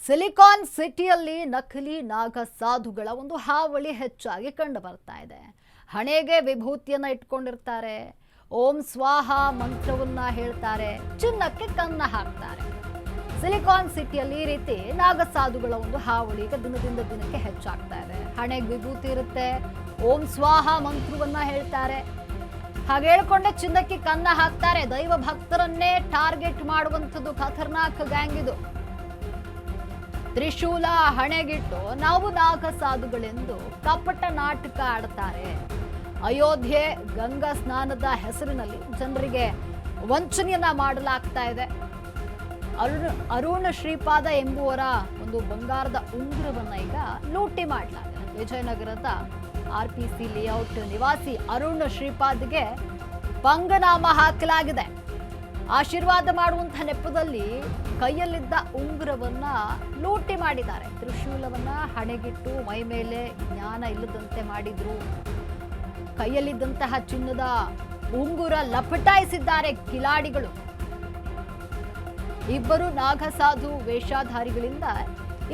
Silicon ಸಿಟಿಯಲ್ಲಿ ನಕಲಿ ನಾಗ ಸಾಧುಗಳ ಒಂದು ಹಾವಳಿ ಹೆಚ್ಚಾಗಿ ಕಂಡು ಬರ್ತಾ ಇದೆ. ಹಣೆಗೆ ವಿಭೂತಿಯನ್ನ ಇಟ್ಕೊಂಡಿರ್ತಾರೆ, ಓಂ ಸ್ವಾಹ ಮಂತ್ರವನ್ನ ಹೇಳ್ತಾರೆ, ಚಿನ್ನಕ್ಕೆ ಕನ್ನ ಹಾಕ್ತಾರೆ. ಸಿಲಿಕಾನ್ ಸಿಟಿಯಲ್ಲಿ ಈ ರೀತಿ ನಾಗ ಸಾಧುಗಳ ಒಂದು ಹಾವಳಿ ಈಗ ದಿನದಿಂದ ದಿನಕ್ಕೆ ಹೆಚ್ಚಾಗ್ತಾ ಇದೆ. ಹಣೆಗೆ ವಿಭೂತಿ ಇರುತ್ತೆ, ಓಂ ಸ್ವಾಹ ಮಂತ್ರವನ್ನ ಹೇಳ್ತಾರೆ, ಹಾಗೆ ಹೇಳ್ಕೊಂಡೆ ಚಿನ್ನಕ್ಕೆ ಕನ್ನ ಹಾಕ್ತಾರೆ. ದೈವ ಭಕ್ತರನ್ನೇ ಟಾರ್ಗೆಟ್ ಮಾಡುವಂಥದ್ದು ಖತರ್ನಾಕ್ ಗ್ಯಾಂಗ್ ಇದು. ತ್ರಿಶೂಲ ಹಣೆಗಿಟ್ಟು ನಾವು ನಾಗ ಸಾಧುಗಳೆಂದು ಕಪಟ ನಾಟಕ ಆಡ್ತಾರೆ. ಅಯೋಧ್ಯೆ ಗಂಗಾ ಸ್ನಾನದ ಹೆಸರಿನಲ್ಲಿ ಜನರಿಗೆ ವಂಚನೆಯನ್ನ ಮಾಡಲಾಗ್ತಾ ಇದೆ. ಅರುಣ್ ಶ್ರೀಪಾದ ಎಂಬುವರ ಒಂದು ಬಂಗಾರದ ಉಂಗುರವನ್ನ ಈಗ ಲೂಟಿ ಮಾಡಲಾಗಿದೆ. ವಿಜಯನಗರದ RPC ಲೇಔಟ್ ನಿವಾಸಿ ಅರುಣ್ ಶ್ರೀಪಾದ್ಗೆ ಪಂಗನಾಮ ಹಾಕಲಾಗಿದೆ. ಆಶೀರ್ವಾದ ಮಾಡುವಂತಹ ನೆಪದಲ್ಲಿ ಕೈಯಲ್ಲಿದ್ದ ಉಂಗುರವನ್ನ ಲೂಟಿ ಮಾಡಿದ್ದಾರೆ. ತ್ರಿಶೂಲವನ್ನ ಹಣೆಗಿಟ್ಟು ಮೈ ಮೇಲೆ ಜ್ಞಾನ ಇಲ್ಲದಂತೆ ಮಾಡಿದ್ರು. ಕೈಯಲ್ಲಿದ್ದಂತಹ ಚಿನ್ನದ ಉಂಗುರ ಲಪಟಾಯಿಸಿದ್ದಾರೆ ಕಿಲಾಡಿಗಳು. ಇಬ್ಬರು ನಾಗಸಾಧು ವೇಷಧಾರಿಗಳಿಂದ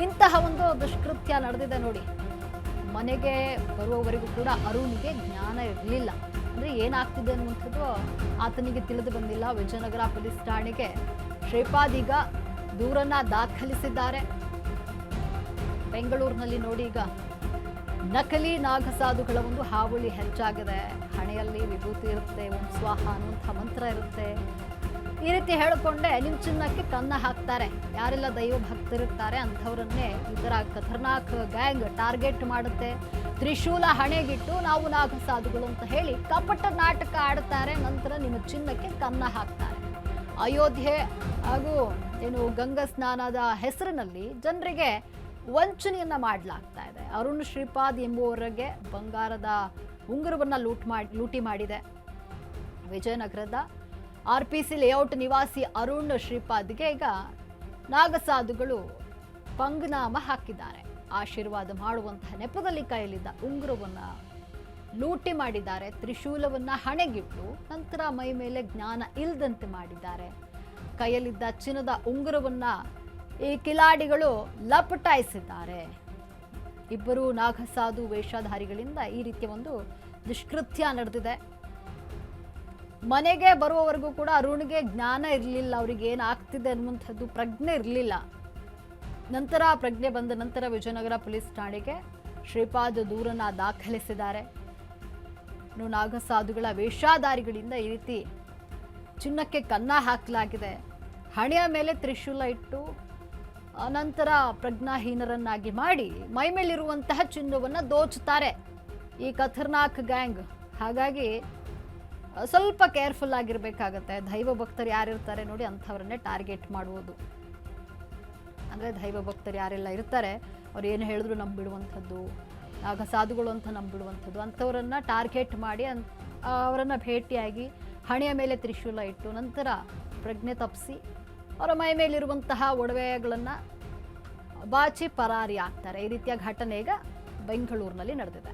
ಇಂತಹ ಒಂದು ದುಷ್ಕೃತ್ಯ ನಡೆದಿದೆ ನೋಡಿ. ಮನೆಗೆ ಬರುವವರೆಗೂ ಕೂಡ ಅರುಣ್ಗೆ ಜ್ಞಾನ ಇರಲಿಲ್ಲ. ಅಂದ್ರೆ ಏನಾಗ್ತಿದೆ ಅನ್ನುವಂಥದ್ದು ಆತನಿಗೆ ತಿಳಿದು ಬಂದಿಲ್ಲ. ವಿಜಯನಗರ ಪೊಲೀಸ್ ಠಾಣೆಗೆ ಶ್ರೀಪಾದ್ ಈಗ ದೂರನ್ನ ದಾಖಲಿಸಿದ್ದಾರೆ. ಬೆಂಗಳೂರಿನಲ್ಲಿ ನೋಡಿ ಈಗ ನಕಲಿ ನಾಗಸಾಧುಗಳ ಒಂದು ಹಾವಳಿ ಹೆಚ್ಚಾಗಿದೆ. ಹಣೆಯಲ್ಲಿ ವಿಭೂತಿ ಇರುತ್ತೆ, ಓಂ ಸ್ವಾಹ ಅನ್ನುವಂಥ ಮಂತ್ರ ಇರುತ್ತೆ. ಈ ರೀತಿ ಹೇಳಿಕೊಂಡೆ ನಿಮ್ಮ ಚಿನ್ನಕ್ಕೆ ಕನ್ನ ಹಾಕ್ತಾರೆ. ಯಾರೆಲ್ಲ ದೈವ ಭಕ್ತರಿರ್ತಾರೆ ಅಂಥವರನ್ನೇ ಈ ಥರ ಖತರ್ನಾಕ್ ಗ್ಯಾಂಗ್ ಟಾರ್ಗೆಟ್ ಮಾಡುತ್ತೆ. ತ್ರಿಶೂಲ ಹಣೆಗಿಟ್ಟು ನಾವು ನಾಗ ಸಾಧುಗಳು ಅಂತ ಹೇಳಿ ಕಪಟ ನಾಟಕ ಆಡ್ತಾರೆ. ನಂತರ ನಿಮ್ಮ ಚಿನ್ನಕ್ಕೆ ಕನ್ನ ಹಾಕ್ತಾರೆ. ಅಯೋಧ್ಯೆ ಹಾಗೂ ಗಂಗಾ ಸ್ನಾನದ ಹೆಸರಿನಲ್ಲಿ ಜನರಿಗೆ ವಂಚನೆಯನ್ನ ಮಾಡಲಾಗ್ತಾ ಇದೆ. ಅರುಣ್ ಶ್ರೀಪಾದ್ ಎಂಬುವವರಿಗೆ ಬಂಗಾರದ ಉಂಗುರವನ್ನ ಲೂಟಿ ಮಾಡಿದೆ. ವಿಜಯನಗರದ RPC ಲೇಔಟ್ ನಿವಾಸಿ ಅರುಣ್ ಶ್ರೀಪಾದ್ಗೆ ಈಗ ನಾಗಸಾಧುಗಳು ಪಂಗನಾಮ ಹಾಕಿದ್ದಾರೆ. ಆಶೀರ್ವಾದ ಮಾಡುವಂತಹ ನೆಪದಲ್ಲಿ ಕೈಯಲ್ಲಿದ್ದ ಉಂಗುರವನ್ನ ಲೂಟಿ ಮಾಡಿದ್ದಾರೆ. ತ್ರಿಶೂಲವನ್ನ ಹಣೆಗಿಟ್ಟು ನಂತರ ಮೈ ಮೇಲೆ ಜ್ಞಾನ ಇಲ್ಲದಂತೆ ಮಾಡಿದ್ದಾರೆ. ಕೈಯಲ್ಲಿದ್ದ ಚಿನ್ನದ ಉಂಗುರವನ್ನ ಈ ಕಿಲಾಡಿಗಳು ಲಪಟಾಯಿಸಿದ್ದಾರೆ. ಇಬ್ಬರು ನಾಗಸಾಧು ವೇಷಧಾರಿಗಳಿಂದ ಈ ರೀತಿಯ ಒಂದು ದುಷ್ಕೃತ್ಯ ನಡೆದಿದೆ. ಮನೆಗೆ ಬರುವವರೆಗೂ ಕೂಡ ಅರುಣ್ಗೆ ಜ್ಞಾನ ಇರಲಿಲ್ಲ. ಅವ್ರಿಗೆ ಏನಾಗ್ತಿದೆ ಅನ್ನುವಂಥದ್ದು ಪ್ರಜ್ಞೆ ಇರಲಿಲ್ಲ. ನಂತರ ಪ್ರಜ್ಞೆ ಬಂದ ನಂತರ ವಿಜಯನಗರ ಪೊಲೀಸ್ ಠಾಣೆಗೆ ಶ್ರೀಪಾದ್ ದೂರನ್ನ ದಾಖಲಿಸಿದ್ದಾರೆ. ಇನ್ನು ನಾಗಸಾಧುಗಳ ವೇಷಧಾರಿಗಳಿಂದ ಈ ರೀತಿ ಚಿನ್ನಕ್ಕೆ ಕನ್ನ ಹಾಕಲಾಗಿದೆ. ಹಣೆಯ ಮೇಲೆ ತ್ರಿಶೂಲ ಇಟ್ಟು ನಂತರ ಪ್ರಜ್ಞಾಹೀನರನ್ನಾಗಿ ಮಾಡಿ ಮೈ ಮೇಲಿರುವಂತಹ ಚಿನ್ನವನ್ನು ದೋಚುತ್ತಾರೆ ಈ ಖತರ್ನಾಕ್ ಗ್ಯಾಂಗ್. ಹಾಗಾಗಿ ಸ್ವಲ್ಪ ಕೇರ್ಫುಲ್ ಆಗಿರಬೇಕಾಗತ್ತೆ. ದೈವ ಭಕ್ತರು ಯಾರಿರ್ತಾರೆ ನೋಡಿ ಅಂಥವ್ರನ್ನೇ ಟಾರ್ಗೆಟ್ ಮಾಡುವುದು. ಅಂದರೆ ದೈವ ಭಕ್ತರು ಯಾರೆಲ್ಲ ಇರ್ತಾರೆ ಅವ್ರು ಏನು ಹೇಳಿದ್ರು ನಂಬಿಡುವಂಥದ್ದು, ಆಗ ಸಾಧುಗಳು ಅಂತ ನಂಬಿಡುವಂಥದ್ದು, ಅಂಥವರನ್ನು ಟಾರ್ಗೆಟ್ ಮಾಡಿ ಅವರನ್ನು ಭೇಟಿಯಾಗಿ ಹಣೆಯ ಮೇಲೆ ತ್ರಿಶೂಲ ಇಟ್ಟು ನಂತರ ಪ್ರಜ್ಞೆ ತಪ್ಪಿಸಿ ಅವರ ಮೈ ಮೇಲಿರುವಂತಹ ಒಡವೆಗಳನ್ನು ಬಾಚಿ ಪರಾರಿ ಆಗ್ತಾರೆ. ಈ ರೀತಿಯ ಘಟನೆ ಈಗ ಬೆಂಗಳೂರಿನಲ್ಲಿ ನಡೆದಿದೆ.